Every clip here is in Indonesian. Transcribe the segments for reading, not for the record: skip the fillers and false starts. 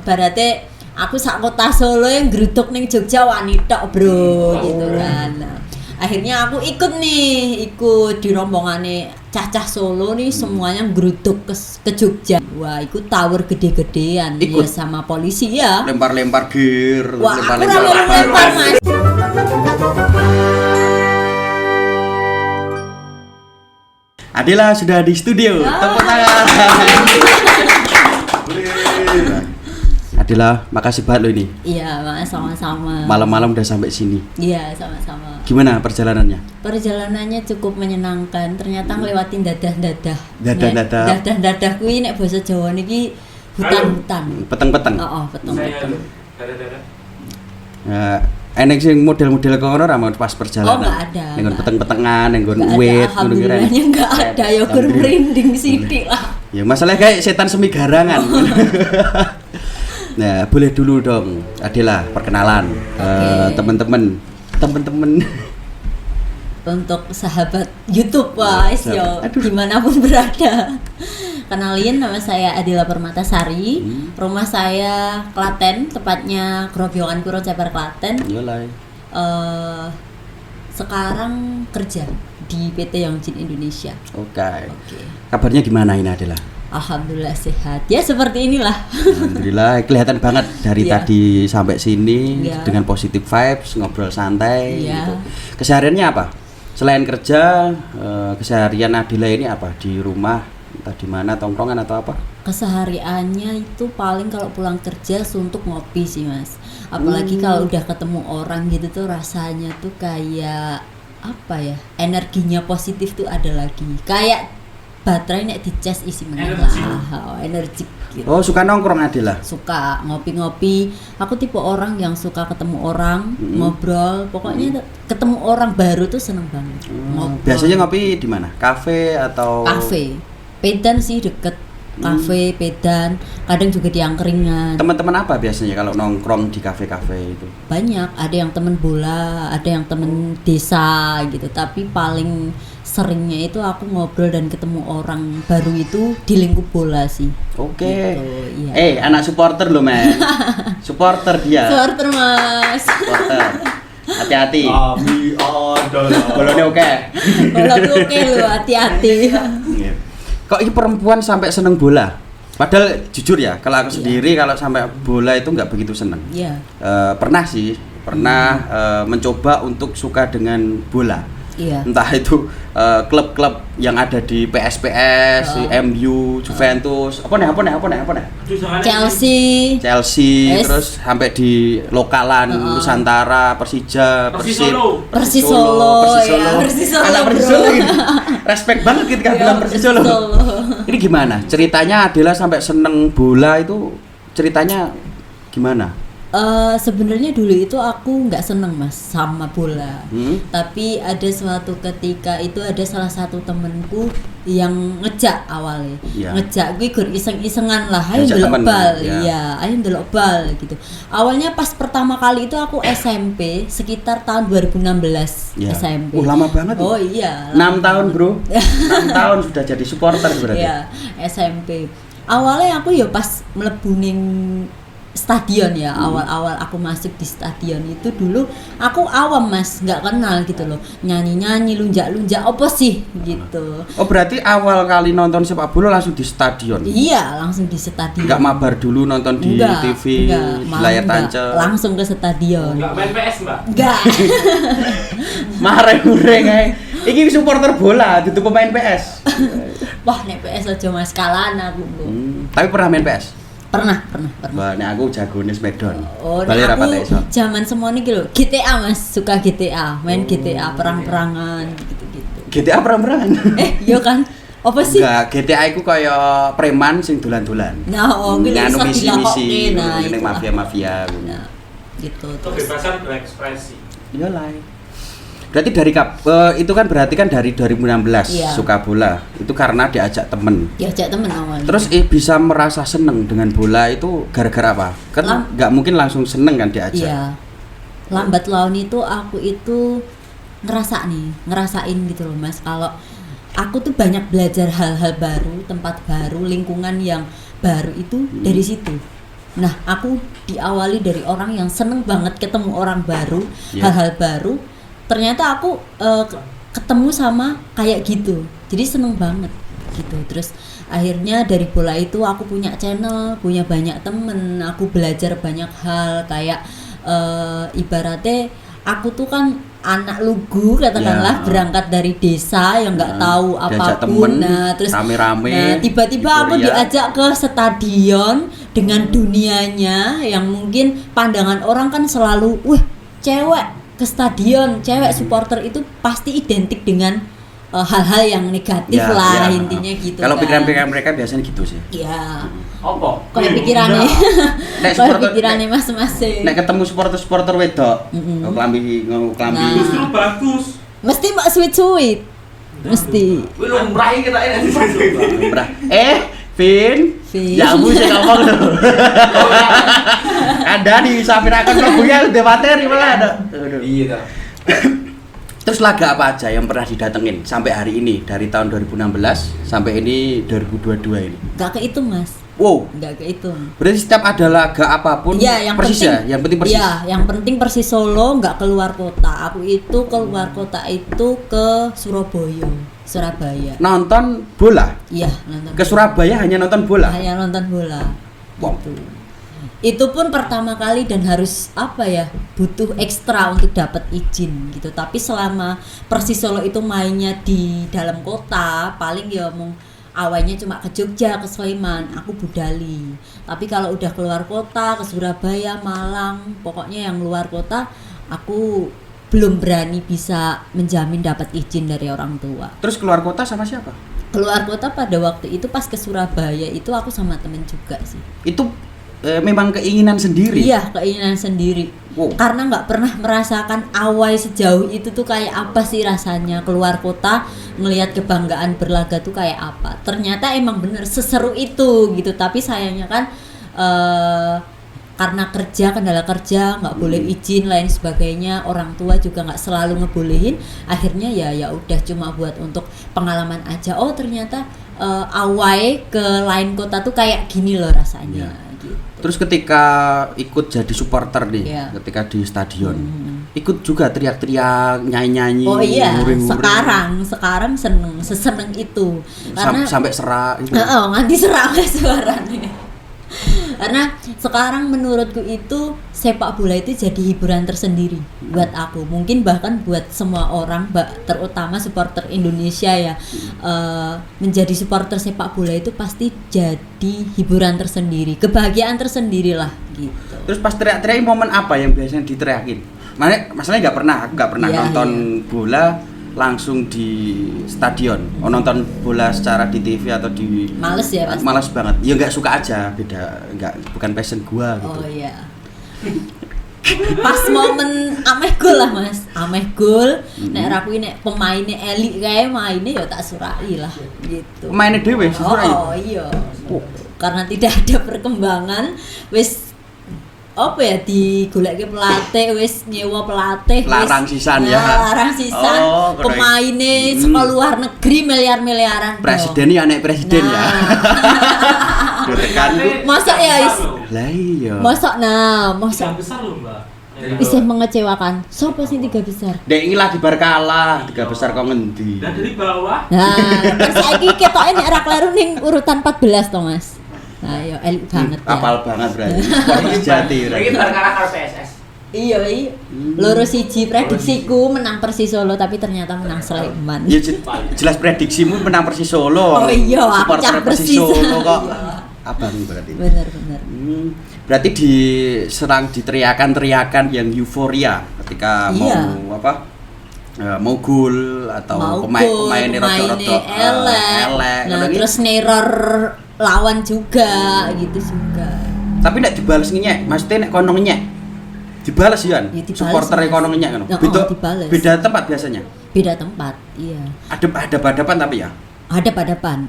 Berarti aku sak kota Solo yang geruduk ning Jogja wani tok, Bro, gitu kan. Nah, akhirnya aku ikut di rombongane cacah Solo nih, semuanya geruduk ke Jogja. Wah, ikut tower gede-gedean ya sama polisi ya. Lempar-lempar gear, wah, lempar-lempar Mas. Adela sudah di studio. Tepuk tangan. Adela, makasih banget lo ini. Iya, Mas, sama-sama. Malam-malam udah sampai sini. Iya, sama-sama. Gimana perjalanannya? Perjalanannya cukup menyenangkan. Ternyata ngelewatin dadah-dadah. Dadah-dadah kuwi nek basa Jawa niki hutan-hutan. Peteng-peteng. Heeh, peteng-peteng. Nah, enek sing model-model kono ora pas perjalanan. Oh, enggak ada. Nggon peteng-petengan, nggon uwit, ngono ki Alhamdulillah enggak ada, ya gur merinding sithik lah. Ya masalahnya kayak setan semi garangan. Nah, boleh dulu dong Adela perkenalan teman-teman. Untuk sahabat YouTube guys, yo dimanapun berada. Kenalin, nama saya Adela Permatasari. Rumah saya Klaten, tepatnya Grobiongan Puro Ceper Klaten. Sekarang kerja di PT Yongjin Indonesia. Oke. Kabarnya gimana ini Adela? Alhamdulillah sehat. Ya seperti inilah. Alhamdulillah, kelihatan banget dari tadi sampai sini dengan positive vibes, ngobrol santai gitu. Kesehariannya apa? Selain kerja, keseharian Adela ini apa? Di rumah, entah di mana, tongkrongan atau apa? Kesehariannya itu paling kalau pulang kerja suntuk ngopi sih, Mas. Apalagi kalau udah ketemu orang gitu tuh rasanya tuh kayak apa ya? Energinya positif tuh ada lagi. Kayak baterai nek dicas isi meneh lah. Energi gitu. Oh, suka nongkrong Adela? Suka ngopi-ngopi. Aku tipe orang yang suka ketemu orang, ngobrol. Pokoknya ketemu orang baru tuh seneng banget. Biasanya ngopi di mana? Kafe atau? Kafe. Pedan sih deket. Kafe, pedan, kadang juga di angkringan. Teman-teman apa biasanya kalau nongkrong di kafe-kafe itu? Banyak, ada yang temen bola, ada yang temen desa gitu. Tapi paling seringnya itu aku ngobrol dan ketemu orang baru itu di lingkup bola sih. Oke. Gitu, iya. Anak supporter loh, men. Supporter dia. Supporter, Mas. Supporter. Hati-hati. Kami adalah. Bolanya oke. Bolanya oke loh, hati-hati. Kok ini perempuan sampai seneng bola? Padahal jujur ya, kalau aku sendiri kalau sampai bola itu nggak begitu seneng. Iya. Pernah mencoba untuk suka dengan bola. Iya. Entah itu klub-klub yang ada di PSPS, MU, Juventus, apa nih? Chelsea, terus sampai di lokalan Nusantara, Persija, Persis Solo. Anak Persis Solo ini. Respect banget ketika bilang Persis Solo. Ini gimana? Ceritanya Adela sampai seneng bola itu ceritanya gimana? Sebenarnya dulu itu aku nggak seneng Mas sama bola, tapi ada suatu ketika itu ada salah satu temenku yang ngejak awalnya, ngejak gue gur iseng-isengan lah, ayo ndelok bal, ayo ndelok bal gitu. Awalnya pas pertama kali itu aku SMP sekitar tahun 2016 SMP. Lama banget. Oh iya. 6 tahun bro. 6 tahun sudah jadi supporter berarti. Iya SMP. Awalnya aku ya pas mlebu ning stadion ya, awal-awal aku masuk di stadion itu dulu aku awam Mas, nggak kenal gitu loh, nyanyi-nyanyi, lunjak-lunjak apa sih gitu. Oh berarti awal kali nonton sepak bola langsung di stadion? Iya langsung di stadion. Nggak mabar dulu nonton di TV, di layar tancap? Langsung ke stadion. Nggak main PS Mbak? Nggak. Mareng-mareng ini supporter bola, itu pemain PS. Wah nek PS aja Mas, kalah aku. Tapi pernah main PS? Pernah. Wah, nih aku jagone Smackdown. Oh, aku zaman semua nih gitu. GTA Mas, suka GTA, main GTA perang-perangan gitu-gitu. GTA perang-perangan? Iya kan. Apa sih? Enggak, GTA iku kaya preman sing dolan-dolan. Nah, ngene misi-misi, ngene mafia-mafia ngono. Nah, gitu. Kebebasan berekspresi. Iya lah. Berarti dari itu kan berarti kan dari 2016 suka bola itu karena diajak temen. Diajak temen awalnya. Terus bisa merasa seneng dengan bola itu gara-gara apa? Kan nggak mungkin langsung seneng kan diajak. Iya. Lambat laun itu aku itu ngerasain gitu loh Mas. Kalau aku tuh banyak belajar hal-hal baru, tempat baru, lingkungan yang baru itu dari situ. Nah, aku diawali dari orang yang seneng banget ketemu orang baru, Yeah. hal-hal baru. Ternyata aku ketemu sama kayak gitu. Jadi seneng banget gitu. Terus akhirnya dari bola itu aku punya channel, punya banyak temen, aku belajar banyak hal kayak ibaratnya aku tuh kan anak lugu katakanlah, Ya. berangkat dari desa yang nggak tahu diajak apapun. temen, Nah, terus rame-rame, tiba-tiba aku euforia. diajak ke stadion dengan dunianya yang mungkin pandangan orang kan selalu, wah cewek ke stadion, cewek supporter itu pasti identik dengan hal-hal yang negatif Ya, lah, ya. intinya gitu. Kalau kan. pikiran-pikiran mereka biasanya gitu sih. Ya, Apa? kayak pikirannya, Nek kayak supporter- pikirannya masing-masing. Nek ketemu supporter wedok, klambi Nah. Justru bagus. Mesti mbak sweet, mesti. Wih, lumrah iki kita ini masuk. Brah. Vin. Vin. Ya ampun saya ngomong lho. Anda disafirakan lagunya udah materi malah ada. Aduh. Iya ta. Terus laga apa aja yang pernah didatengin sampai hari ini dari tahun 2016 sampai ini 2022 ini? Gak kehitung mas, Wow. gak kehitung. Berarti setiap ada laga apapun Iya, yang Persis penting, ya, yang penting Persis. Iya, yang penting Persis Solo nggak keluar kota. Aku itu keluar kota itu ke Surabaya. Nonton bola. Iya, nonton. Ke Surabaya hanya nonton bola. Hanya nonton bola. Wow. Gitu. Itu pun pertama kali dan harus butuh ekstra untuk dapat izin gitu. Tapi selama Persis Solo itu mainnya di dalam kota, paling ya awalnya cuma ke Jogja, ke Sleman, aku budali. Tapi kalau udah keluar kota, ke Surabaya, Malang, pokoknya yang luar kota, aku belum berani bisa menjamin dapat izin dari orang tua. Terus keluar kota sama siapa? Keluar kota pada waktu itu pas ke Surabaya itu aku sama temen juga sih. Itu memang keinginan sendiri. Iya, keinginan sendiri. Wow. Karena nggak pernah merasakan awai sejauh itu tuh kayak apa sih rasanya keluar kota ngelihat kebanggaan berlaga tuh kayak apa. Ternyata emang bener seseru itu gitu. Tapi sayangnya kan karena kendala kerja nggak boleh izin lain sebagainya, orang tua juga nggak selalu ngebolehin. Akhirnya ya udah cuma buat untuk pengalaman aja. Oh ternyata awai ke lain kota tuh kayak gini loh rasanya. Gitu. Terus ketika ikut jadi supporter nih, Iya. ketika di stadion, ikut juga teriak-teriak, nyanyi-nyanyi, Oh iya, hore-hore. sekarang seseneng itu. Karena sampai serak itu. nganti serak suaranya. Karena sekarang menurutku itu sepak bola itu jadi hiburan tersendiri buat aku. Mungkin bahkan buat semua orang, terutama supporter Indonesia ya. Menjadi supporter sepak bola itu pasti jadi hiburan tersendiri, kebahagiaan tersendiri lah gitu. Terus pas teriak-teriak momen apa yang biasanya diteriakin? Masalahnya aku nggak pernah Iya, nonton bola langsung di stadion. Nonton bola secara di TV atau di Males ya pasti. Males banget. Ya nggak suka aja, bukan passion gua gitu. Oh iya. Pas momen ameh gol lah mas, ameh gol. Nek rakuin nek pemainnya elik kayak mainnya ya tak surai lah gitu. Pemainnya dewe surai. Oh iya. Karena tidak ada perkembangan, wis apa ya digoleke pelatih, wis nyewa pelatih, Larang wis- sisan ya. larang sisan. Oh, keren. Pemainnya saka luar negeri miliar-miliaran. Presiden ya naik presiden ya. Tekan. Masa ya Lah iya. masa Tiga besar loh, Mbak. bisa mengecewakan. Sopo sing tiga besar? Dek iki lah di bar kalah, 3 besar kok ngendi. Dan dari bawah Nah, terus saiki ketoke nek ra kleru ning urutan 14 to, Mas. Nah, ya elik banget ya. Apal banget berarti. Sport sejati ini berarti. berkalah karo PSS. Iya. Loro siji prediksiku menang Persis Solo tapi ternyata menang Sleman. Ya jelas prediksimu menang Persis Solo. Oh iya, aku supporter cak Persis Persis. Solo kok. Iya. Abang berarti. Bener. Berarti diserang diteriakan-teriakan yang euforia ketika Iya. mau gol atau pemainnya rada-rada elek. Nah, ngono iki. terus neror lawan juga gitu juga. Tapi nek dibales ngenyek, maksudnya nek kono ngenyek. Dibales ya, Ya, dibales, supporter Mas. kono ngenyek ngono. Ya, dibales. Beda tempat biasanya. Beda tempat, iya. Ada hadapan tapi ya. Hadap-hadapan.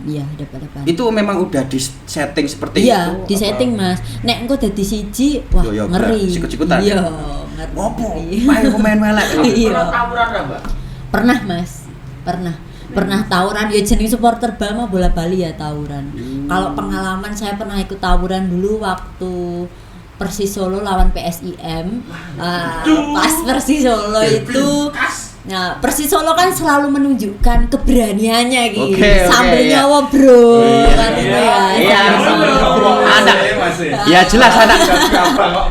Itu memang udah di setting seperti Iya, itu. di apa? setting Mas. Nek engko dadi siji, wah Yo, yo, ngeri. sikut-sikutan. Iya, ngeri. Opo? Main pemain welek. Iya. Pernah tawuran ra, Mbak? Pernah Mas, pernah tawuran ya jeneng supporter bal mah bola Bali ya tawuran. Kalau pengalaman saya pernah ikut tawuran dulu waktu Persis Solo lawan PSIM. Pas Persis Solo itu, nah Persis Solo kan selalu menunjukkan keberaniannya gitu. Sambil nyawa bro, kan itu ya. Anak, ya jelas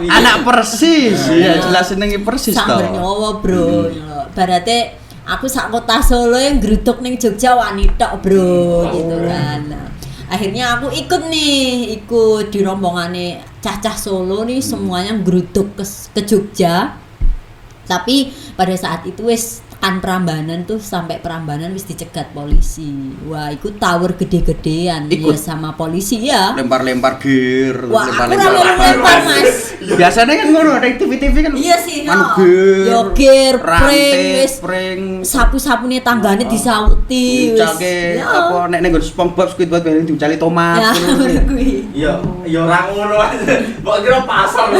anak Persis, ya jelas senengi Persis toh. Sambil nyawa bro, berarti aku sak kota Solo yang geruduk ning Jogja wani tok bro, gitu kan. Nah, akhirnya aku ikut di rombongane cacah Solo nih, semuanya geruduk ke Jogja. Tapi pada saat itu wis tekan Prambanan tuh, sampai Prambanan wis dicegat polisi. Wah, ikut tawur gede-gedean ya sama polisi ya. Lempar-lempar gear, wah, lempar Mas. Biasanya kan ngono, ada TV kan. Iya sih, gear, pring, sapu-sapune tanggane disauti wis. Cake apa nek nggon SpongeBob Squidward ben diucali tomat. Ya ora ngono. Mbok kira pasar.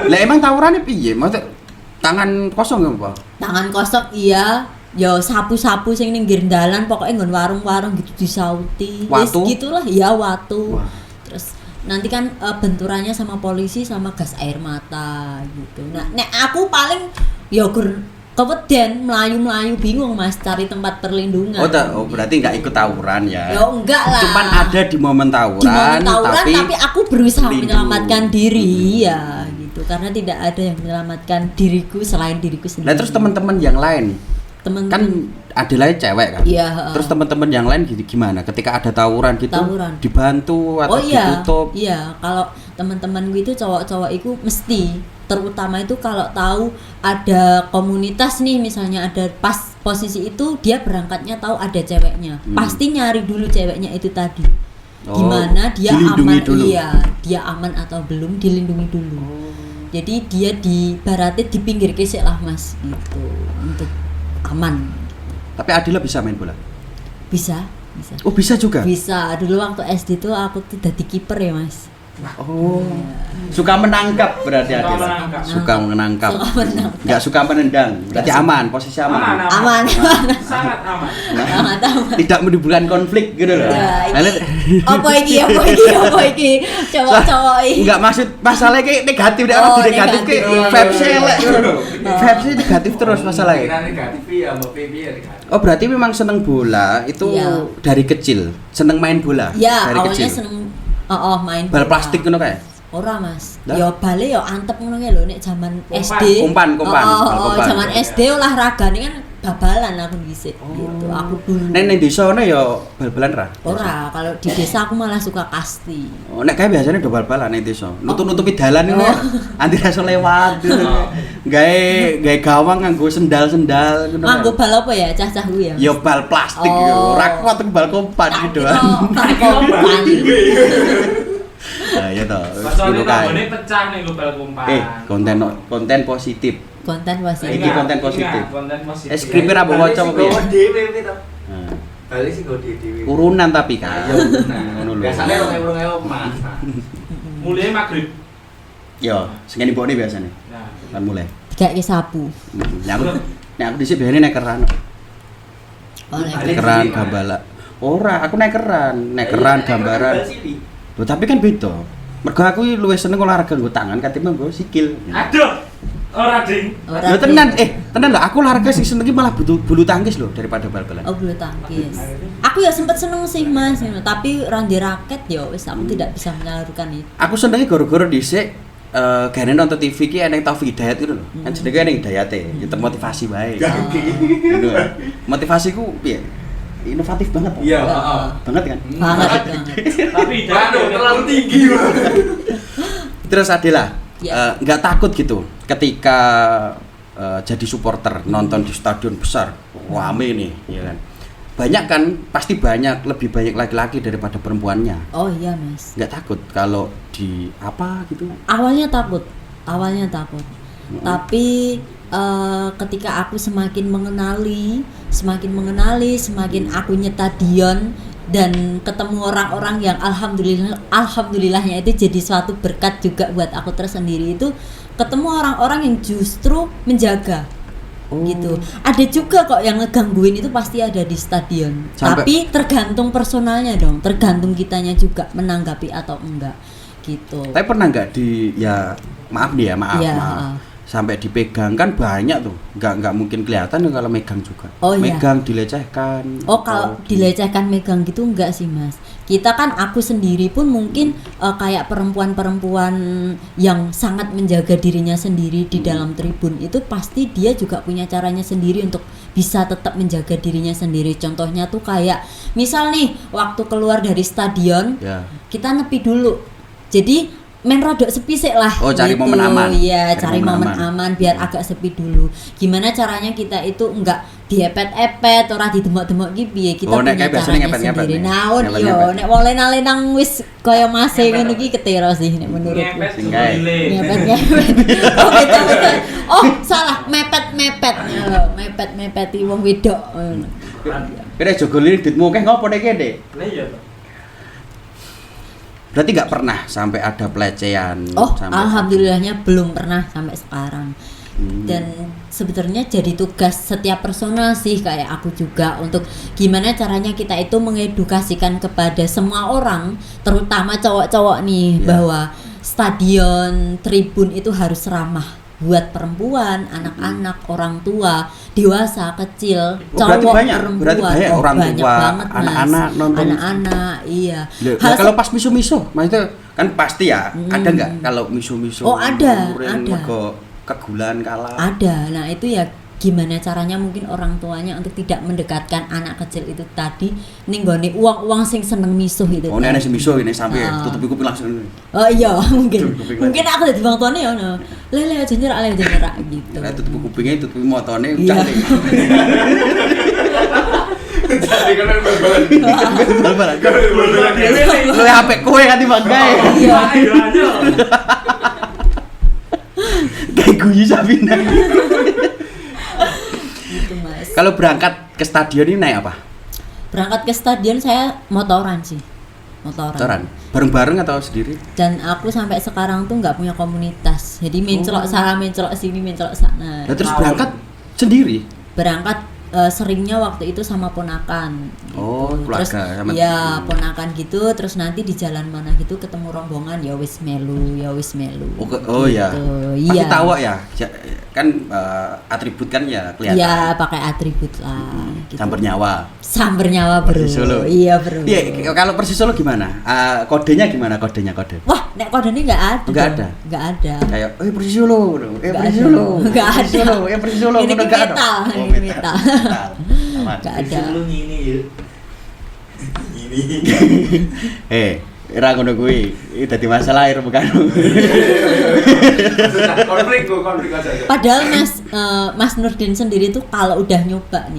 Lah emang tawurane piye? Maksud tangan kosong ya, Pak? Tangan kosong iya. Ya sapu-sapu sing ning pinggir dalan, pokoknya nggon warung-warung gitu disauti. Wis gitulah ya, watu. Wah. Terus nanti kan benturannya sama polisi sama gas air mata gitu. Nah, nek aku paling ya keweden melayu-melayu bingung Mas cari tempat perlindungan. Oh berarti enggak ikut tawuran ya? Ya enggak lah. Cuman ada di momen tawuran, tapi aku berusaha menyelamatkan diri ya gitu. Karena tidak ada yang menyelamatkan diriku selain diriku sendiri. Nah, terus teman-teman yang lain kan Adela cewek kan? Iya. Terus teman-teman yang lain gimana? Ketika ada tawuran gitu, dibantu atau ditutup? Iya, kalau teman-teman gue itu cowok-cowok itu mesti, terutama itu kalau tahu ada komunitas nih, misalnya ada pas posisi itu dia berangkatnya tahu ada ceweknya, pasti nyari dulu ceweknya itu tadi. Gimana dia aman dulu. Iya, dia aman atau belum, dilindungi dulu. Jadi dia baratit di pinggir kesek lah Mas gitu untuk aman. Tapi Adila bisa main bola? Bisa. Oh bisa juga? Bisa. Dulu waktu SD tuh aku tuh jadi kiper ya Mas. Oh, suka menangkap berarti Adila. Suka menangkap. Enggak suka menendang. Berarti aman, posisi aman. Aman. Sangat aman. Sangat aman. Tidak menimbulkan konflik gitu loh. Apa iki? Cowok-cowok iki. Enggak maksud masalahnya kayak negatif deh, orang negatif kayak vibes-nya elek gitu loh. Vibes-nya negatif terus masalahnya. Negatif ya, mbok piye. Oh, berarti memang seneng bola itu dari kecil. Seneng main bola dari kecil. Awalnya seneng main bal plastik ngono kae. Ora Mas. Ya bale ya antep ngono kae lho nek jaman SD. Kumpan. Jaman SD olahragane kan babalan aku dhisik gitu. Aku dulu. Nek desa ngene ya bal-balan ra? Ora, kalau di desa aku malah suka kasti. Oh, nek kae biasanya do bal-balan nek desa. Nutup-nutupi dalan ngono. Anti ra iso lewat gitu. Gawe gawang nganggo sendal-sendal ngono. Nganggo bal apa ya cah-cahku ya? Ya bal plastik gitu. Ra kuat bal kompan gitu. Bal kompan. Nah, ya toh. Soalnya tanggane pecah nih bal kompan. Konten positif. Konten positif. Iki konten positif. Konten positif. Skripnya ra mbok waca apa piye? Dhewe to. Bali sih go dhewe. Urunan tapi kan. Ya ngono lho. Biasane 2000 Mas. Mulai maghrib. Yo, sing ngene mbokne biasane. Nah, kan mulai. Dikake sapu. Nek aku dhisik biasane nek keran. Keran gambala. Ora, aku nek keran gambaran. Loh, tapi kan beda. Mergo aku luwih seneng olahraga nggo tangan ketimbang nggo sikil. Aduh. Ora ding. Lho tenan lho, aku olahraga sing seneng malah bulu tangkis lho daripada bal-balan. Oh, bulu tangkis. Aku ya sempet seneng sih Mas, tapi randi raket ya wis aku tidak bisa menyalurkan itu. Aku senenge gara-gara dhisik gane nonton TV ki eneng Taufik Hidayat itu lho. Kan jenenge eneng Hidayate, ya termotivasi bae. Motivasiku piye? Inovatif banget. Iya, banget kan? Banget. Tapi terlalu tinggi. Terus Adela, nggak takut gitu ketika jadi supporter nonton di stadion besar, rame nih, ya kan? Banyak kan, pasti lebih banyak laki-laki daripada perempuannya. Oh iya Mas. Nggak takut kalau di apa gitu? Awalnya takut. Tapi ketika aku semakin mengenali, semakin aku nyetadion dan ketemu orang-orang yang alhamdulillahnya itu jadi suatu berkat juga buat aku tersendiri, itu ketemu orang-orang yang justru menjaga gitu. Ada juga kok yang ngegangguin itu pasti ada di stadion. Tapi tergantung personalnya dong, tergantung kitanya juga menanggapi atau enggak gitu. Tapi pernah nggak maaf sampai dipegang kan banyak tuh, nggak mungkin kelihatan kalau megang juga. Megang dilecehkan. Kalau dilecehkan megang gitu enggak sih Mas. Kita kan aku sendiri pun mungkin kayak perempuan-perempuan yang sangat menjaga dirinya sendiri di dalam tribun itu pasti dia juga punya caranya sendiri untuk bisa tetap menjaga dirinya sendiri. Contohnya tuh kayak misal nih waktu keluar dari stadion kita nepi dulu. Jadi main rodok sepi sih lah. Cari momen aman. Iya, cari momen aman biar agak sepi dulu. Gimana caranya kita itu enggak diepet-epet ora didemok-demok ki piye? Kita punya caranya sendiri. Naon yo, nek wong lenang wis kaya mase ngono ki ketero sih nek menurutku. Ngepet. Betul. Salah, mepet-mepet. Mepet-mepeti wong wedok. Kira jogo lirik ditmu akeh ngopo nek kene? Lah iya. Berarti nggak pernah sampai ada pelecehan? Alhamdulillahnya belum pernah sampai sekarang. Dan sebenarnya jadi tugas setiap personal sih kayak aku juga untuk gimana caranya kita itu mengedukasikan kepada semua orang, terutama cowok-cowok nih bahwa stadion, tribun itu harus ramah buat perempuan, anak-anak, orang tua, dewasa, kecil, cowok, perempuan. Berarti banyak orang tua, banget, anak-anak nonton. Anak-anak, iya. Kalau pas miso-miso, maksudnya kan pasti ya, ada nggak kalau miso-miso? Ada. Kegulaan kalah. Ada. Nah itu ya gimana caranya mungkin orang tuanya untuk tidak mendekatkan anak kecil itu tadi ninggone uang sing seneng misuh itu. Nek sing misuh ini sampai tutupi kuping langsung. Iya mungkin aku dadi wong tuane ya ono. Lele aja nyerak gitu. Nek tutupi kupinge tutupi motone ucap. Jadi kan bal-balan. Lu HP kowe kan dibanggae. Iya. Kayak guyu Sabina. Gitu Mas. Kalau berangkat ke stadion ini naik apa? Berangkat ke stadion saya motoran sih. Motoran. Bareng-bareng atau sendiri? Dan aku sampai sekarang tuh nggak punya komunitas. Jadi mencelok sana, mencelok sini, mencelok sana. Nah, terus berangkat sendiri? Berangkat seringnya waktu itu sama ponakan gitu. Keluarga terus sama ponakan gitu, terus nanti di jalan mana gitu ketemu rombongan ya wis melu gitu. Iya pasti tahu ya kan atribut kan ya kelihatan iya pakai atribut lah gitu. Samber nyawa bro. Persis Solo. Iya bro. Iya, kalau Persis Solo gimana? Kodenya gimana? Kode? Wah, nek kodenya nggak ada. Kayak Persis Solo, Persis Solo. Nggak ada. Persis Solo. Ini metal. Nggak ada. Ini ya. Ora ngono kuwi. Iki dadi masalah air bukan. Konflik aja. Padahal Mas Nurdin sendiri tuh kalau udah nyoba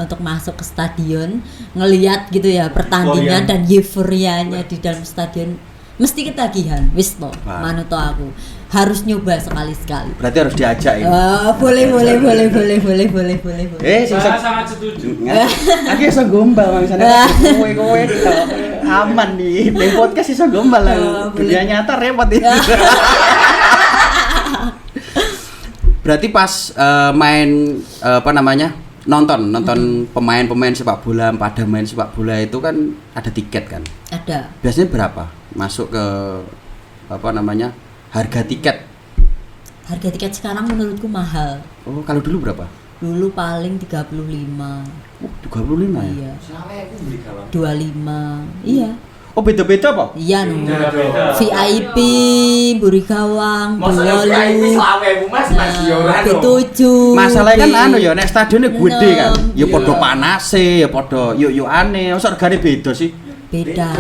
untuk masuk ke stadion, ngelihat gitu ya pertandingan dan euforianya di dalam stadion mesti ketagihan wis to manut aku harus nyoba sekali-sekali. Berarti harus diajak ini. Boleh. Sangat setuju. Aku iso gombal mangsane kowe aman nih. Di podcast iso gombal lah. Dunia nyata repot ini. Berarti pas main nonton pemain sepak bola, pada main sepak bola itu kan ada tiket kan? Ada. Biasanya berapa? Masuk ke harga tiket? Harga tiket sekarang menurutku mahal. Kalau dulu berapa? Dulu paling 35. 35 ya? Iya. 25. Iya. Beda-beda apa? Iya no. VIP, Buri Gawang, Masalah VIP selawewu Mas yo ora. B7. Masalahnya kan nek stadione gede kan. Ya padha panase, ya padha yuk-yukane, mosok regane beda sih. Beda.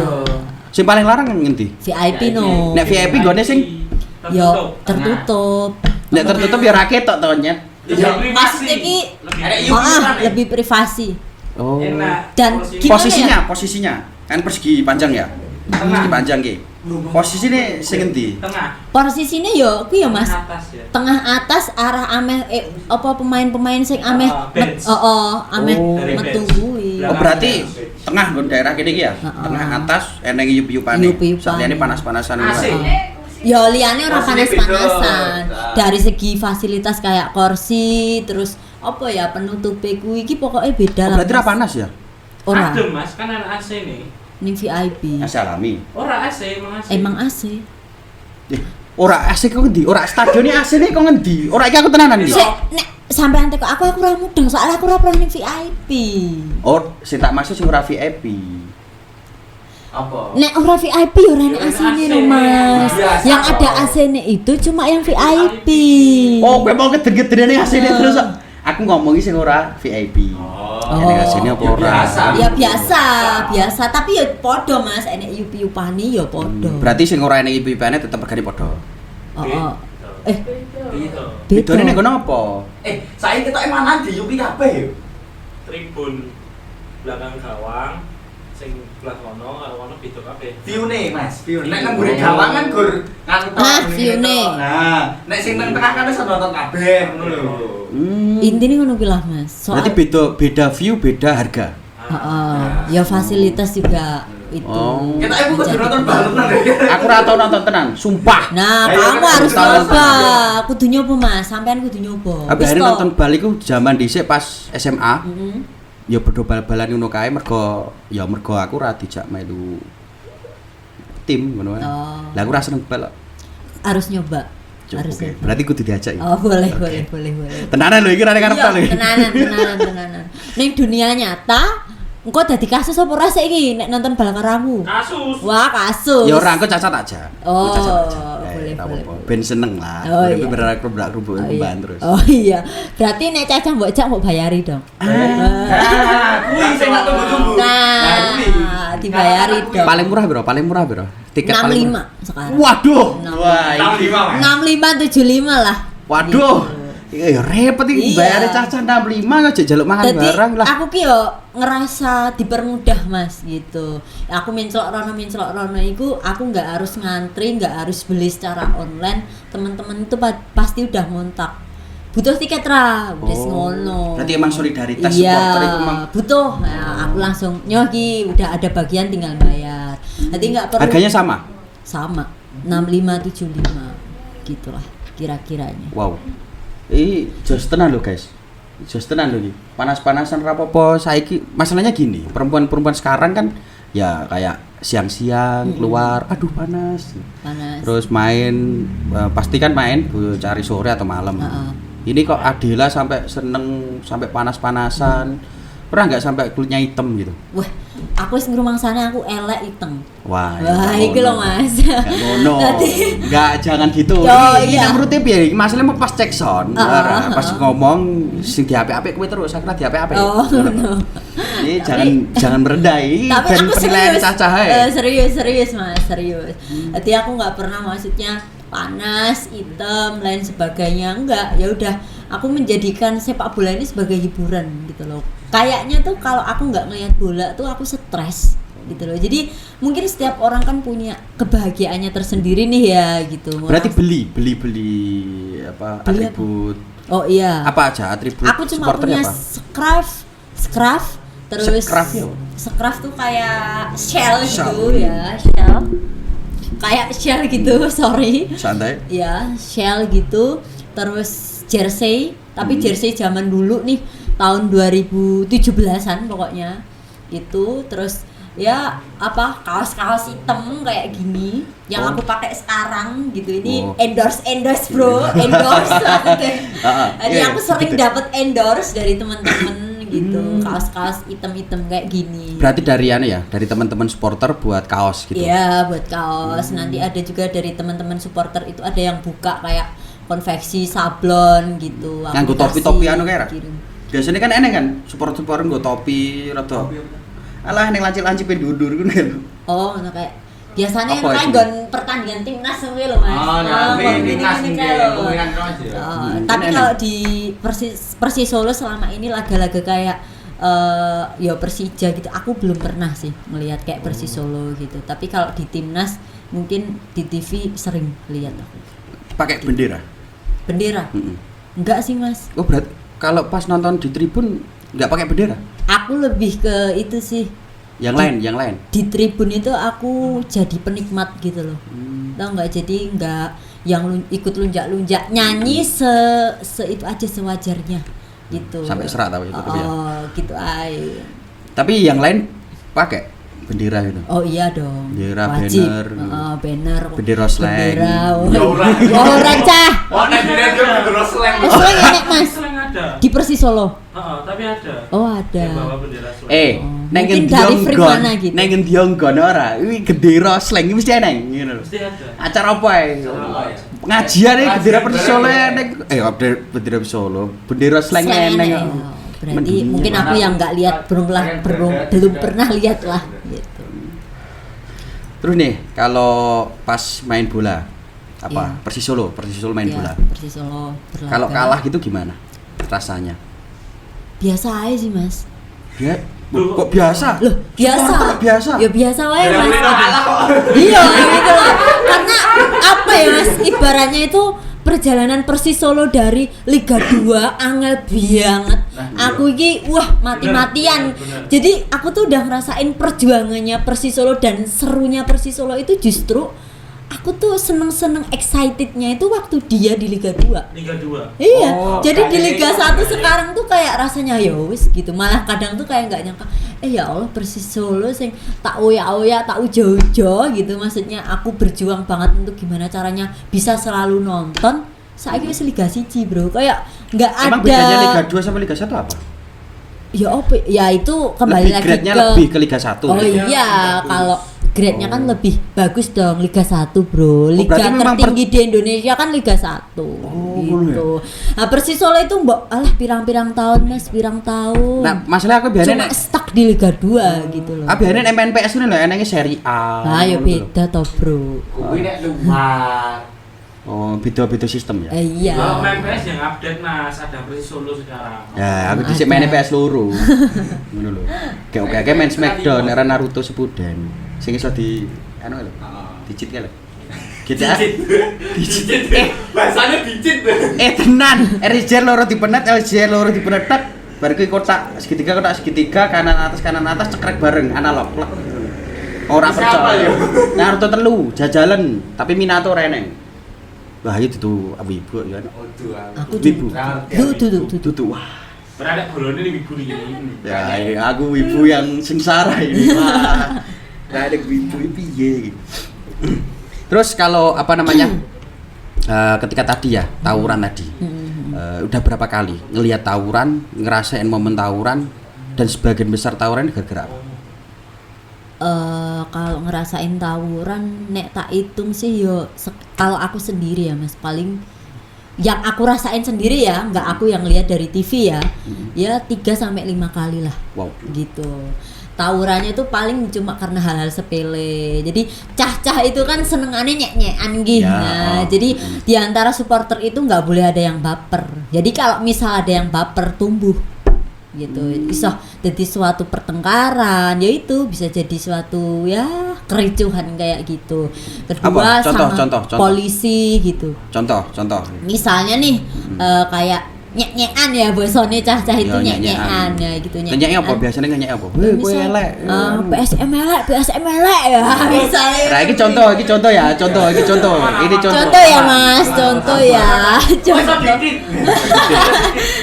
Sing paling larang ngendi? VIP no. Nek VIP gone sing yo tertutup. Nek tertutup ya ra ketok to nyet. Ya Maksudnya ki lebih privasi. Dan posisinya kan persegi panjang ya. Persegi panjang ki. Posisine sing endi? Tengah. Posisine yo ku ya Mas. Tengah atas arah ameh pemain-pemain sing ameh metu kuwi. Berarti tengah nggon daerah kene iki ya. Tengah atas eneng yup-yupane. Sakjane panas-panasan. Ya liane ora Kursinya panas-panasan. beda. Dari segi fasilitas kayak kursi, terus apa ya penutupe kuwi iki pokoknya beda lah. Berarti ra Mas. panas ya? Ora. Adem Mas, kan ada AC nih. Ning VIP. AC alami. Ora AC, emang AC. Emang AC. Ora AC kok ngendi? Ora stadione AC ne kok ngendi? Ora iki aku tenanan iki. Sik nek sampean teko aku ora mudeng soalnya aku ora pernah ning VIP. Oh, sing tak maksud sing ora VIP. Apa? Nek ora VIP ora nek Ya, AC-ne AC, lho Mas. biasa Yang ada kok. AC-ne itu cuma yang VIP. Oh, kowe mau gede-gedene AC ne terus aku ngomongi sing ora VIP. Oh. Ini AC-ne apa Ya, ora? biasa. Ya biasa, tapi ya podo Mas, enek yupi-yupani ya podo. Berarti sing ora enek IP-ne tetep regane padha. Oh. Eh, Gitu. Bedane ning kono apa? Saya kita emanan di Yupi kabeh yo. Tribun belakang gawang sing sebelah kono karo kono beda kabeh. View-ne, Mas, view. Nek nang mburi gawang kan gur ngantok. Ah, view-ne. Nah, nek sing nang tengah kan iso nonton kabeh ngono lho. intine ngono kuwi lah Mas. Berarti beda view, beda harga. Ya fasilitas juga itu. Oh. Kita ibu kudu nonton balenan ya. Aku ora tau nonton tenan, sumpah. Nah, Ayo, kamu kan harus tahu nyoba. Kudu nyoba Mas, sampean kudu nyoba. Abi hari toh. nonton bal iku zaman dhisik pas SMA. Mm-mm. Ya padha bal-balan ngono kae mergo aku ora dijak melu tim ngono wae. Oh. Lah aku ora seneng bal. Harus nyoba. Cuk, Harus oke. nyoba. Berarti kudu diajak ya. Oh, boleh. Oke. Boleh. Tenanan lho iki ora karep Iya, lho. tenanan. Ning dunia nyata, engko dadi kasus apa ora sik iki nek nonton bal karo aku? Kasus. Wah, kasus. Ya ora engko cacat aja. Oh, Engko cacat aja. boleh, tak boleh. apa-apa. Ben seneng lah. Oh, Tapi iya. beneran kerubak-kerubuk kembang terus. Oh iya. Berarti nek Caca mbok jak mbok bayari dong. Nah, kuwi sing tak tunggu-tunggu. kuwi. Nah, dibayari dong. Paling murah bro? Tiket paling murah. 65 sekarang. Waduh. 65. Wah, ini. 65, Mas. 65 lah. Waduh. Gitu. Ya repot iki Iya. bayare caca 65 aja jaluk makan Jadi barang lah. aku ki yo ngerasa dipermudah Mas gitu. Aku menclok rono iku aku nggak harus ngantri, nggak harus beli secara online. Teman-teman itu pasti udah ngontak. Butuh tiket ra, wis Oh, ngono. berarti emang solidaritas Iya, supporter itu emang butuh. Nah, aku langsung nyoki udah ada bagian tinggal bayar. Jadi nggak perlu harganya sama. 6575 gitulah kira-kiranya. Wow. Jos tenan lho guys. Jos tenan lho iki. Panas-panasan rapopo saiki masalahnya gini, perempuan-perempuan sekarang kan ya kayak siang-siang keluar, aduh panas. Panas. Terus main pasti kan main cari sore atau malam. Heeh. Ini kok Adela sampai seneng sampai panas-panasan. Pernah nggak sampai kulitnya hitam gitu? Wah, aku wis ngrumangsane aku elek iteng. Wah, Wah, ya iki lho ngono. Mas. Nggak ngono. Dadi- Nggak, jangan gitu. Yo, Ini iya. menurut piye? Masalahnya mau pas cek sound, Heeh, pas heeh. ngomong sing diapik-apik kowe terus, aku di apik-apik. Oh, no. Ini jangan merendah iki Tapi ben aku penilaian serius. cacah ae. Serius Mas, serius. Jadi aku nggak pernah maksudnya panas, hitam, lain sebagainya enggak. Ya udah, aku menjadikan sepak bola ini sebagai hiburan gitu loh. Kayaknya tuh kalau aku nggak ngelihat bola tuh aku stres gitu loh. Jadi mungkin setiap orang kan punya kebahagiaannya tersendiri nih ya gitu. Berarti beli apa Beli atribut Oh iya. apa aja atribut Aku cuma supporternya punya apa? scruff terus Scruff ya? scruff tuh kayak shell Shell. gitu ya, shell. Kayak shell gitu, sorry. Santai. Ya, shell gitu. Terus jersey, tapi Hmm. jersey zaman dulu nih tahun 2017-an pokoknya. Gitu. Terus ya apa kaos-kaos hitam kayak gini yang Oh. aku pakai sekarang gitu. Ini Oh. endorse bro, endorse maksudnya. Jadi Iya, aku sering gitu. dapat endorse dari teman-teman gitu, kaos-kaos hitam-hitam kayak gini. Berarti dari ya, dari teman-teman supporter buat kaos gitu. Iya, buat kaos. Nanti ada juga dari teman-teman supporter itu ada yang buka kayak konveksi sablon gitu. Aku Nganggo kasih, topi-topi anu kayak ra? kirim. Biasanya kan eneng kan supporter nggo topi rada. Alah ning lancip-lancip ndudur ngono lho. Oh, ngono kayak biasanya Apa kayak itu? nggon pertandingan timnas kuwi lho, Mas. Oh, nah, nggon timnas gini-gini ini kayak lho. pemilihan terus ya. Oh, Hmm, tapi kan kalau enak. di Persis Solo selama ini laga-laga kayak ya Persija gitu, aku belum pernah sih melihat kayak Persis Solo gitu. Tapi kalau di timnas mungkin di TV sering lihat aku. Pakai bendera. Bendera? Mm-mm. Enggak sih, Mas. Oh, berarti kalau pas nonton di tribun nggak pakai bendera? Aku lebih ke itu sih. Yang lain. Di tribun itu aku jadi penikmat gitu loh. Tau nggak, jadi nggak yang ikut lunjak-lunjak, nyanyi se itu aja sewajarnya gitu. Sampai serak tapi itu ya. Gitu ay. Tapi yang lain pakai bendera gitu. Oh iya dong. Bendera, wajib. banner. Banner. Bendera slang. Bendera. Ya ora. Ya ora cah. Oh, nek dia bendera slang. Oh, slang enek Mas. Slang ada. Di Persis Solo. Heeh, tapi ada. Oh ada. Yang bawa bendera slang. Neng Mungkin ngendi dari Freak nggon. mana gitu. Neng ngendi nggon ora. Iki bendera slang iki mesti ana ngono. Mesti ada. Acara apa ae? Apa ya? Pengajian iki bendera Persis Solo Bendera. neng bendera Persis Solo. Bendera slang Slang neng. enek. Berarti mungkin aku yang nggak lihat belum pernah lihat lah gitu. Terus nih, kalau pas main bola apa? Iya. Persis Solo main Iya, bola. Persis Solo berlaga. Kalau kalah gitu gimana rasanya? biasa aja sih Mas. Ya, kok biasa? Loh, biasa. Supporter biasa. Ya biasa wae Ya, Mas. kalah kok. Iya gitu loh. Karena apa ya Mas? Ibaratnya itu perjalanan Persis Solo dari Liga 2 angel banget. Aku iki wah mati-matian. Bener. Jadi aku tuh udah ngerasain perjuangannya Persis Solo dan serunya Persis Solo itu justru aku tuh seneng-seneng excitednya itu waktu dia di Liga 2. Liga 2. Iya, Oh, jadi di kayak Liga gitu, 1 kayak sekarang tuh kayak rasanya ya wis gitu. Malah kadang tuh kayak nggak nyangka, ya Allah Persis Solo sing tak oya-oya, tak ujo-ujo gitu. Maksudnya aku berjuang banget untuk gimana caranya bisa selalu nonton. Saiki wis Liga 1, Bro. Kayak nggak ada. Emang bedanya Liga 2 sama Liga 1 apa? Ya apa? Ya itu kembali Lebih lagi grade-nya ke lebih ke Liga 1. Oh Liga iya, bagus. kalau grade-nya kan lebih bagus dong Liga 1, Bro. Liga berarti memang tertinggi di Indonesia kan Liga 1. Gitu. Nah, Persis Solo itu mbok alah pirang-pirang tahun, Mas, pirang tahun. Nah, masalah aku biasanya Cuma stuck di Liga 2 gitu loh. biasanya MNPS ini lho enenge seri A. Nah, ya ngono lho. beda toh, Bro. Kuwi nek luar. Oh, beda-beda sistem ya. Iya. Kalau main PS yang update Mas, ada Persis Solo sekarang. Ya, aku dhisik Ada. main PS loro. Ngono lho. Oke main Smackdown era Naruto Shippuden. Sing iso di anu lho. Dicit lho. GTA. Dicit. Bahasanya dicit. Tenan. RJ loro dipenet, LJ loro dipenet tek. Bar kuwi kotak segitiga, kanan atas cekrek bareng analog. Plek. Ora Siapa percaya. ya? Naruto telu, jajalan, tapi Minato reneng. Wah, itu ibu ya. Aku Wibu. tuh. Wah. Berada bolone nih wibu ini. Ya, aku ibu yang sengsara ini. Wah. Ada ibu piye. Terus kalau apa namanya? Ketika tadi ya, tawuran tadi. Udah berapa kali ngelihat tawuran, ngerasain momen tawuran dan sebagian besar tawuran gara-gara apa? Kalau ngerasain tawuran nek tak hitung sih yo kalau aku sendiri ya Mas, paling yang aku rasain sendiri ya, nggak aku yang lihat dari TV ya. Ya 3 sampai 5 kali lah. Wow. Gitu. Tawurannya itu paling cuma karena hal-hal sepele. Jadi cah-cah itu kan senengannya nyek-nyekan gitu. Ya, Nah, oh. jadi di antara supporter itu nggak boleh ada yang baper. Jadi kalau misal ada yang baper tumbuh gitu, bisa jadi suatu pertengkaran, yaitu bisa jadi suatu ya kericuhan kayak gitu. Kedua Apa? Contoh, sama contoh. polisi gitu. Contoh. Misalnya nih kayak nyek-nyekan ya bosone cah-cah itu Ya, nyek-nyekan ya gitu Nyek apa biasanya nyek apa? Kowe Misal, elek. PSM elek ya misalnya. Nah, ini contoh ya, contoh. Ini contoh. Contoh ya Mas, contoh ya. Contoh Contoh. dikit.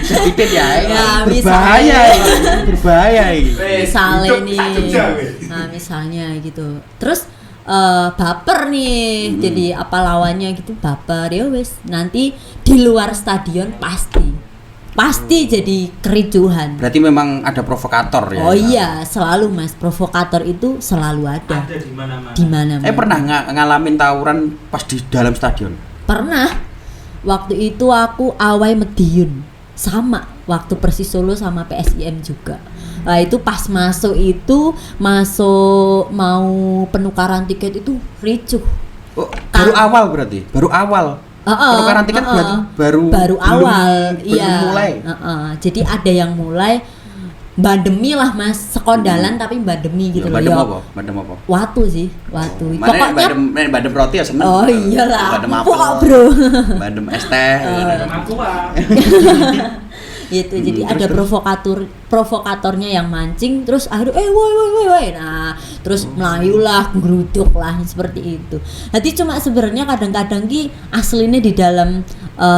Sedikit ya. Ya, berbahaya ini. Berbahaya ini. Misalnya nih. Nah, misalnya gitu. Terus baper nih. Jadi apa lawannya gitu baper ya wes. Nanti di luar stadion pasti jadi kericuhan. Berarti memang ada provokator ya. Oh iya, selalu Mas, provokator itu selalu ada Ada di mana-mana. di mana-mana. Pernah ngalamin tawuran pas di dalam stadion? Pernah. Waktu itu aku awai Mediun. Sama waktu Persis Solo sama PSIM juga. Nah, itu pas masuk mau penukaran tiket itu ricuh. Oh, baru awal berarti. Baru awal. Penukaran tiket berarti baru awal, belum iya. mulai. Jadi ada yang mulai bandemi lah Mas, sekondalan tapi bandemi gitu loh. Badem Ya, apa? Badem apa? Watu sih, watu. Mana badem roti ya seneng. Oh iyalah, Badem empuk apel. kok, Bro. Badem es teh. Aku ah. Gitu. Jadi Terus, ada provokatornya yang mancing terus akhirnya woi. Nah, terus melayu lah, geruduk lah seperti itu. Jadi cuma sebenarnya kadang-kadang ki aslinya di dalam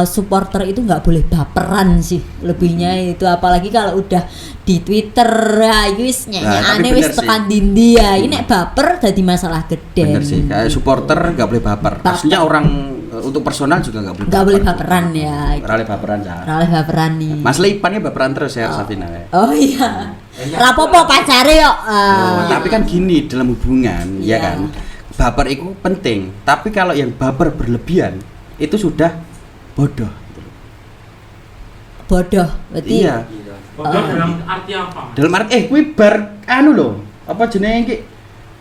supporter itu nggak boleh baperan sih, lebihnya itu apalagi kalau udah di Twitter ya wis aneh wis tekan dindi ya ini baper jadi masalah gede. Bener sih, kayak supporter nggak boleh baper. Maksudnya orang untuk personal juga nggak boleh baperan ya. Rale baperan ya. Rale baperan nih. Mas Leipannya baperan terus ya Safina ya. Oh iya. Rapopo pacare yo. Tapi kan gini dalam hubungan ya kan. Baper itu penting, tapi kalau yang baper berlebihan itu sudah bodoh. Bodoh, berarti. Iya. Bodoh dalam arti apa? Dalam arti kuwi bar anu lho, apa jenenge iki?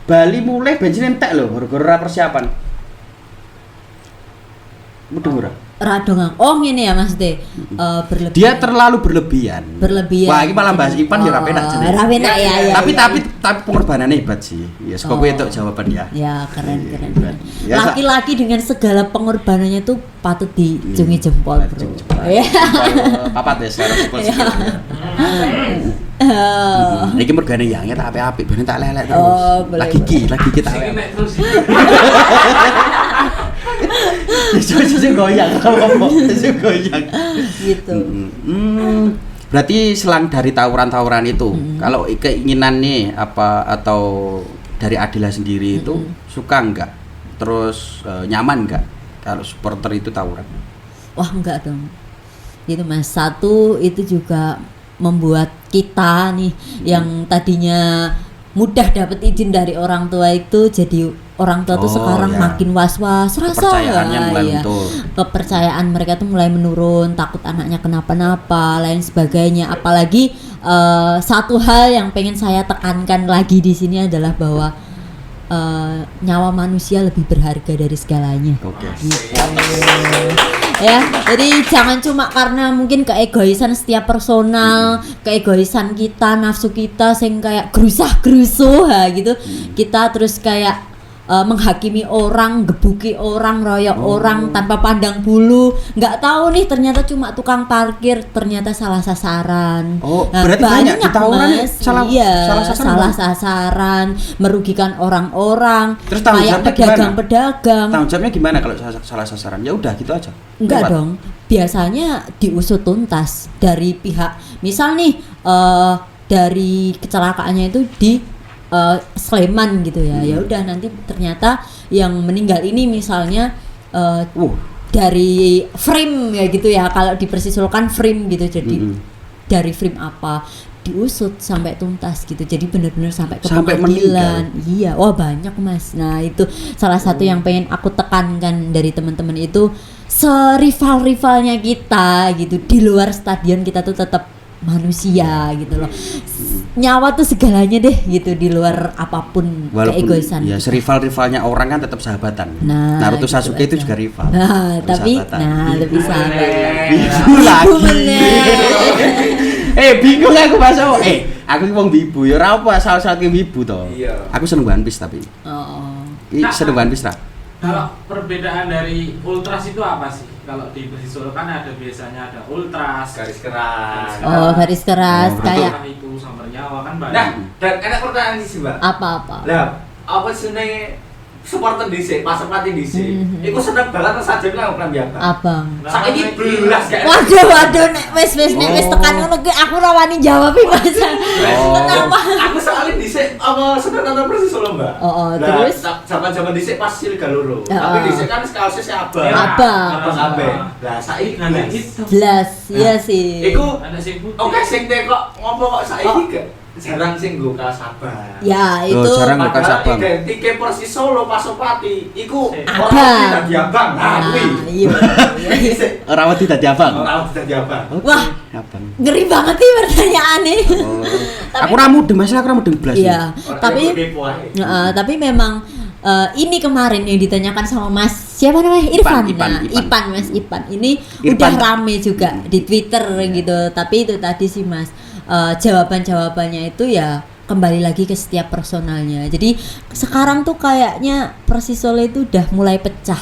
Bali mulai bensin entek lho, gara-gara persiapan. Mudeng ora? Radong. Oh ngene ya Mas De. Berlebihan. Dia terlalu berlebihan. Berlebihan. Wah, ini malah bahas Ipan ya ora penak jenenge. Ora penak ya. Tapi pengorbanannya hebat sih. Ya, sekolah itu jawaban ya. Ya, keren. Ya, laki-laki dengan segala pengorbanannya itu patut dijungi jempol, Bro. Ya. Papat ya sekarang jempol sikil. Iki mergane yang tak apik-apik ben tak lelek terus. Lagi kita. Sing goyang gitu. Berarti selang dari tawuran-tawuran itu, kalau keinginan nih apa atau dari Adila sendiri itu suka enggak? Terus nyaman enggak kalau supporter itu tawuran? Wah, enggak dong. Gitu Mas. Satu itu juga membuat kita nih yang tadinya mudah dapat izin dari orang tua itu jadi orang tua tuh sekarang makin was-was rasa kepercayaannya mulai menurun. Kepercayaan mereka tuh mulai menurun, takut anaknya kenapa-napa lain sebagainya. Apalagi satu hal yang pengen saya tekankan lagi di sini adalah bahwa nyawa manusia lebih berharga dari segalanya. Oke. Gitu. Ya, jadi jangan cuma karena mungkin keegoisan setiap personal, keegoisan kita, nafsu kita sing kayak gerusah-gerusuh gitu. Kita terus kayak menghakimi orang, gebuki orang, royok orang tanpa pandang bulu. Nggak tahu nih ternyata cuma tukang parkir, ternyata salah sasaran. Nah, berarti banyak di tawuran salah sasaran, merugikan orang-orang. Terus kayak pedagang-pedagang. Tanggung jawabnya gimana kalau salah sasaran? Ya udah gitu aja. Enggak dong. Biasanya diusut tuntas dari pihak. Misal nih dari kecelakaannya itu di Sleman gitu ya. Ya udah nanti ternyata yang meninggal ini misalnya dari frame ya gitu ya. Kalau dipersisulkan frame gitu. Jadi dari frame apa diusut sampai tuntas gitu. Jadi benar-benar sampai ke pengadilan. Iya, wah banyak Mas. Nah, itu salah satu yang pengen aku tekankan dari teman-teman itu serival-rivalnya kita gitu. Di luar stadion kita tuh tetap manusia gitu loh. Nyawa tuh segalanya deh gitu di luar apapun keegoisan. Ya, serival-rivalnya orang kan tetap sahabatan. Nah, Naruto gitu Sasuke itu juga rival. Nah, tapi lebih sahabat. Bibu lagi. Bingung aku masuk. Aku wong Bibu ya ora apa salah-salah Bibu to. Aku seneng One Piece tapi. Seneng One Piece ra? Kalau perbedaan dari ultras itu apa sih? Kalau di Persisolo kan ada biasanya ada ultras, garis keras. Garis keras kayak itu sambar nyawa kan banyak. Nah, dan enak pertanyaan sih, Mbak. Apa-apa? Lah, apa senenge supporter dhisik, pas pelatih dhisik. Iku seneng banget sajane nang Prambanan. Abang. Saiki belas gak. Waduh nek wis tekan ngono ki aku ora wani jawab iki Mas. Kenapa? Aku soalnya dhisik apa seneng nonton Persisolo, Mbak. Terus zaman-zaman dhisik pas Liga Loro. Tapi dhisik kan kaosnya si Abang. Abang kabeh. Lah saiki jelas iya sih. Iku oke sing kok ngopo kok saiki gak jarang sing nggo Kasabang. Ya itu jarang nggo Kasabang. Identike Persisolo Pasopati iku Abang. Ora dadi Abang. Iya. Ora wedi dadi abang. Ora dadi Abang. Wah, Abang. ngeri banget nih pertanyaannya. Aku ora mudeng, Mas, aku ora mudeng blas. Iya, tapi memang ini kemarin yang ditanyakan sama Mas siapa namanya Ipan. Mas Ipan ini udah rame juga di Twitter gitu. Tapi itu tadi sih Mas jawabannya itu ya kembali lagi ke setiap personalnya. Jadi sekarang tuh kayaknya Persisolo itu udah mulai pecah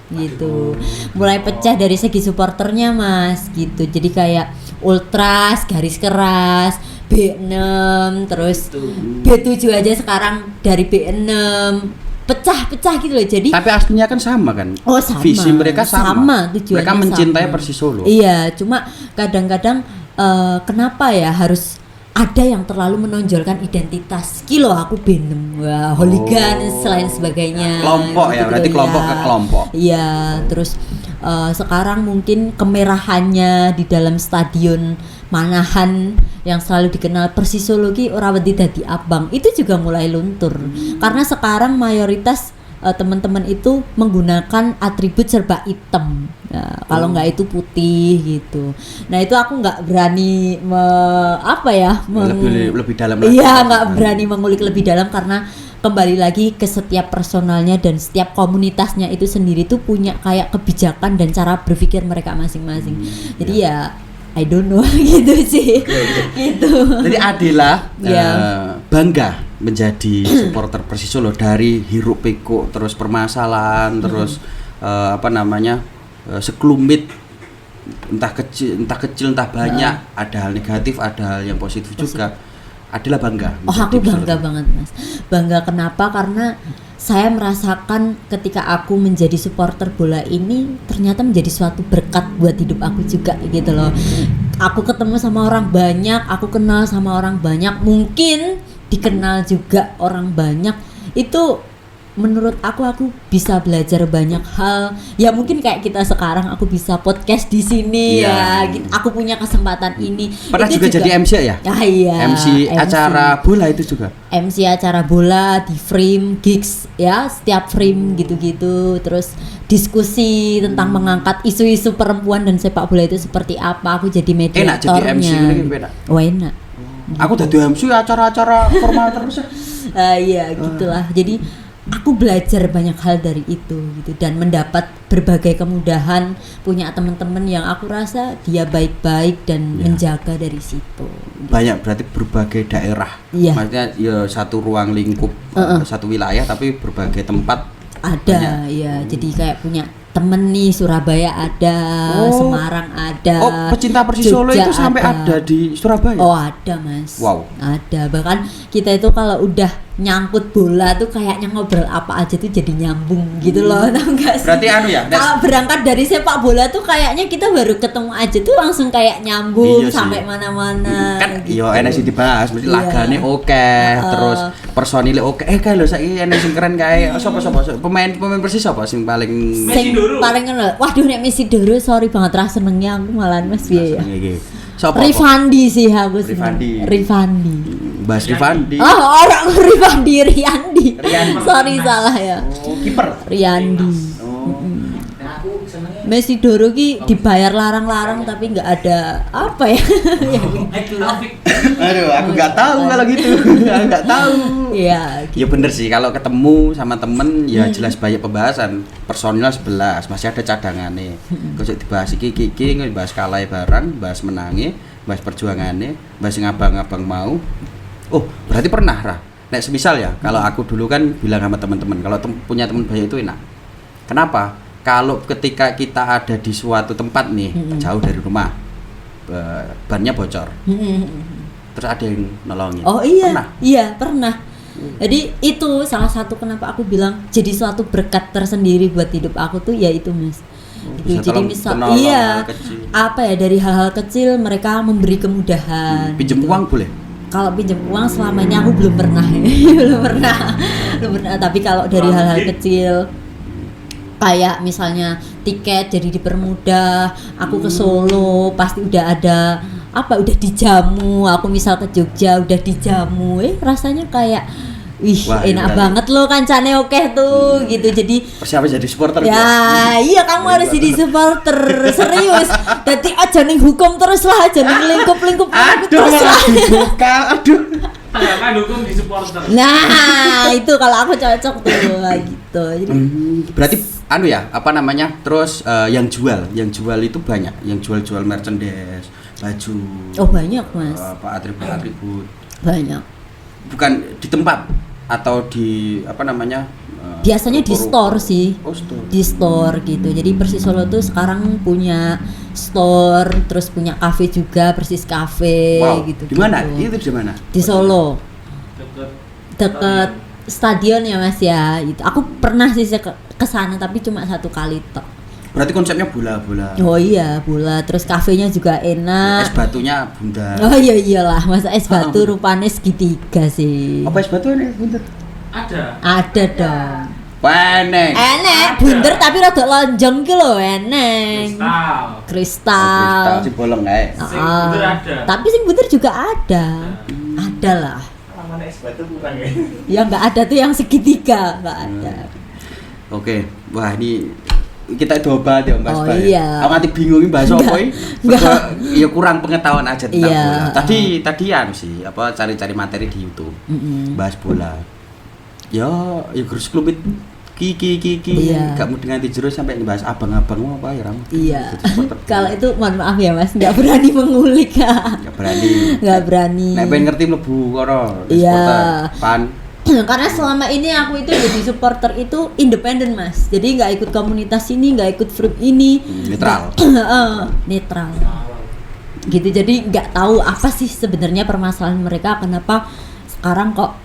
gitu. Mulai pecah dari segi supporternya Mas gitu. Jadi kayak Ultras, Garis Keras, B6, terus B7 aja sekarang dari B6 pecah-pecah gitu loh. Jadi tapi aslinya kan sama kan? Oh sama. Visi mereka sama. Tujuannya Mereka mencintai sama. Persis Solo. Iya, cuma kadang-kadang kenapa ya harus ada yang terlalu menonjolkan identitas. Kilo aku B6, wah, hooligan selain sebagainya. Kelompok ya, Gitu berarti loh, kelompok ya. ke kelompok. Iya, terus sekarang mungkin kemerahannya di dalam stadion Manahan yang selalu dikenal Persis Solo ki ora wedi dadi abang itu juga mulai luntur karena sekarang mayoritas teman-teman itu menggunakan atribut serba hitam. Nah, kalau nggak itu putih gitu. Nah itu aku nggak berani lebih dalam lagi. Iya nggak berani mengulik lebih dalam karena kembali lagi ke setiap personalnya dan setiap komunitasnya itu sendiri tuh punya kayak kebijakan dan cara berpikir mereka masing-masing. Jadi ya I don't know gitu sih. Gitu. Jadi Adila Yeah. bangga menjadi supporter Persis Solo dari hiruk pikuk terus permasalahan terus sekelumit entah kecil entah banyak ada hal negatif ada hal yang positif juga. Adila bangga. Oh aku menjadi bangga peserta. banget Mas. Bangga kenapa? Karena saya merasakan ketika aku menjadi supporter bola ini ternyata menjadi suatu berkat buat hidup aku juga gitu loh. Aku ketemu sama orang banyak, aku kenal sama orang banyak, mungkin dikenal juga orang banyak. Itu menurut aku bisa belajar banyak hal. Ya mungkin kayak kita sekarang aku bisa podcast di sini Iya. ya. Aku punya kesempatan ini. Pernah Itu juga jadi MC ya? Ah, iya. MC acara bola itu juga. MC acara bola di frame gigs ya, setiap frame gitu-gitu, terus diskusi tentang mengangkat isu-isu perempuan dan sepak bola itu seperti apa. Aku jadi mediatornya. Enak jadi MC ini enak. Oh enak. Aku jadi MC acara-acara formal terus. Iya gitulah. Jadi aku belajar banyak hal dari itu gitu dan mendapat berbagai kemudahan, punya teman-teman yang aku rasa dia baik-baik dan menjaga dari situ. Banyak berarti berbagai daerah. Iya. Maksudnya ya satu ruang lingkup satu wilayah tapi berbagai tempat Ada ya, jadi kayak punya temen nih Surabaya ada, Semarang ada. Oh, pecinta Persis Solo Jogja itu sampai ada di Surabaya. Oh ada Mas. Wow. Ada, bahkan kita itu kalau udah nyangkut bola tuh kayaknya ngobrol apa aja tuh jadi nyambung gitu loh, tau gak sih? Berarti anu ya, Kalau berangkat dari sepak bola tuh kayaknya kita baru ketemu aja tuh langsung kayak nyambung Iya sih. sampai mana-mana. kan gitu. yo enak sih dibahas, mesti Iya. lagane oke, terus personile oke. Kae lho saiki enak sing keren kae. Sapa pemain Persis sapa sing paling Sing Messi Doro. paling ngono. Waduh nek Messi Doro sorry banget ra senengnya aku malah Mas piye ya. iki? Sapa? Rifandi sih aku seneng. Rifandi. Rifandi. Mbak Rifandi. Oh, orang Rifandi Riandi. Riandi. Sorry salah ya. Oh, kiper. Riandi. Oh. Nah, aku senengnya Messi Doro ki dibayar larang-larang tapi nggak ada apa ya. Aduh, aku nggak tahu kalau gitu. Nggak tahu. Iya. Ya bener sih, kalau ketemu sama temen ya jelas banyak pembahasan. Personilnya 11, masih ada cadangannya. Kok dibahas iki bahas kalah barang, bahas menangi, bahas perjuangannya, bahas yang abang-abang mau. Oh, berarti pernah Ra. Nek semisal ya, kalau aku dulu kan bilang sama teman-teman, kalau punya teman banyak itu enak. Kenapa? Kalau ketika kita ada di suatu tempat nih, jauh dari rumah, bannya bocor. Terus ada yang nolongin. Oh iya. Pernah? Iya, pernah. Jadi itu salah satu kenapa aku bilang jadi suatu berkat tersendiri buat hidup aku tuh ya itu Mas. Itu bisa jadi tolong- misal penolong iya hal kecil. apa ya dari hal-hal kecil mereka memberi kemudahan. Pinjem gitu. uang boleh? Kalau pinjam uang selama ini aku belum pernah. belum pernah. Tapi kalau dari hal-hal kecil kayak misalnya tiket jadi dipermudah, aku ke Solo pasti udah ada udah dijamu, aku misal ke Jogja udah dijamu, rasanya kayak Wah, enak iya. banget loh kancane oke tuh gitu. Jadi Persiapan jadi supporter. ya iya kamu harus jadi supporter serius. Jadi aja ning hukum terus lah, aja ning lingkup Aduh, terus lah. malah dibuka. Aduh. Tegangan hukum di supporter. Nah itu kalau aku cocok tuh gitu. Jadi Berarti anu ya, apa namanya? Terus yang jual itu banyak, yang jual merchandise, baju. oh banyak Mas, Apa atribut-atribut. banyak. Bukan di tempat atau di apa namanya? biasanya di store sih. Oh, store. Di store gitu. Jadi Persis Solo tuh sekarang punya store, terus punya cafe juga, Persis Cafe Wow. gitu. Di mana? gitu. Itu di mana? Di Solo. Deket Deket stadion ya Mas ya. Itu. Aku pernah sih ke sana tapi cuma 1 kali tok. Berarti konsepnya bola-bola. Oh iya, bola. Terus kafenya juga enak. Es batunya bundar. Oh iya iyalah, masa es batu rupanya segitiga sih. Apa es batu ini bundar? ada. Ada dong. Panek. Enek, Ada. bunder tapi rada lonjong ki lho, eneng. Kristal. Kristal. Si bolong kae. Sing Ah, bunder ada. tapi sing bunder juga ada. Ada lah. Mana es batu kurang ya? Ya nggak ada tuh yang segitiga, nggak ada. Oke. Wah, ini kita coba ya Mas Oh, Bay. iya. Aku nanti bingung ini bahas apa ini. Enggak. Ya kurang pengetahuan aja tentang Iya. bola. Tadi anu sih, apa cari-cari materi di YouTube. Bahas bola. Ya terus klub itu ki Iya. gak mau dengan jero sampai ngebahas abang-abang apa ya Ram? Iya. Jadi supporter bola. Kalau itu mohon maaf ya Mas, nggak berani mengulik. Gak berani. Nggak berani. Nek pengen ngerti mlebu kono. Iya. supporter. Pan. Karena selama ini aku itu jadi supporter itu independen Mas, jadi nggak ikut komunitas ini, nggak ikut grup ini, Netral. Netral gitu. Jadi nggak tahu apa sih sebenarnya permasalahan mereka, kenapa sekarang kok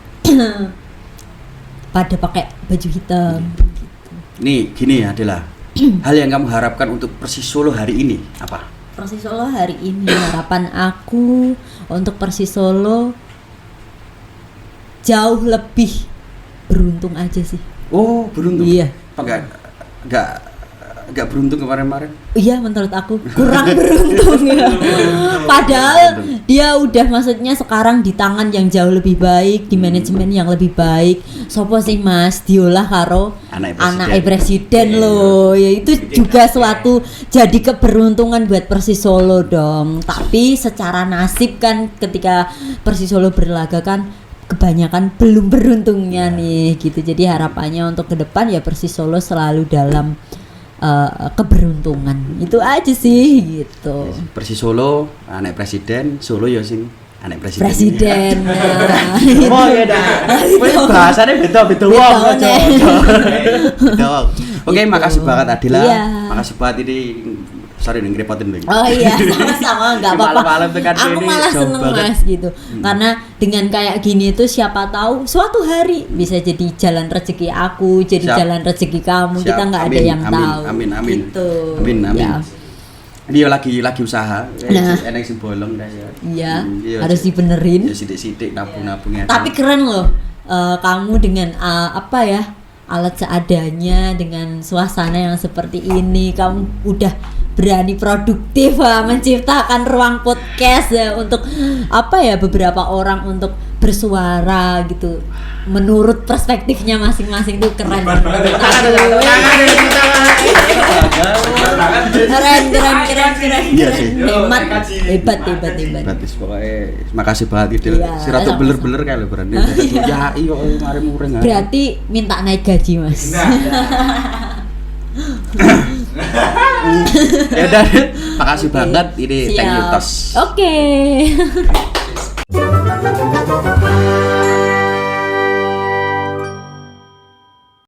pada pakai baju hitam gitu. Nih, gini adalah hal yang kamu harapkan untuk Persis Solo hari ini apa? Persis Solo hari ini, harapan aku untuk Persis Solo jauh lebih beruntung aja sih. Oh, beruntung. Iya. Apa enggak beruntung kemarin-kemarin? Iya, menurut aku kurang beruntung ya. Padahal dia udah maksudnya sekarang di tangan yang jauh lebih baik, di manajemen yang lebih baik. Sopo sih Mas diolah karo Anake presiden. presiden loh. Ya itu juga suatu jadi keberuntungan buat Persis Solo dong. Tapi secara nasib kan ketika Persis Solo berlaga kan kebanyakan belum beruntungnya nih gitu. Jadi harapannya untuk ke depan ya Persis Solo selalu dalam keberuntungan. Itu aja sih gitu. Persis Solo, anak presiden, Solo ya sing anak presiden. Presiden. Nah, Oh ya dah. Bahasanya beda-beda wong aja. Beda wong. Oke, makasih banget Adila. Iya. Makasih banget ini. Sorry nih ngerepotin lagi. Oh iya, sama-sama, nggak apa-apa. Malam-malam tekan Aku ini malah jauh seneng banget. Mas gitu. Karena dengan kayak gini tuh siapa tahu suatu hari bisa jadi jalan rezeki aku, jadi Siap. jalan rezeki kamu. Siap. Kita nggak ada Amin, yang amin, tahu. amin, amin. Gitu. Amin, amin. Ya. Dia lagi usaha. Nah. Enak sing bolong dah ya. Iya, Iya, harus sih. dibenerin. Ya sithik-sithik nabung-nabungnya. Tapi keren loh, kamu dengan apa ya, alat seadanya, dengan suasana yang seperti ini, kamu udah berani produktif menciptakan ruang podcast ya untuk apa ya, beberapa orang untuk bersuara gitu. Menurut perspektifnya masing-masing tuh keren. Keren. Iya sih. Hebat. Batis pokoknya makasih banget Idil. Iya, Si Ratu sama-sama. beler-beler kae lho berani. Ya iya mari mureng. Berarti minta naik gaji Mas. Ya udah, makasih banget ini thank you Siap. tos. Oke.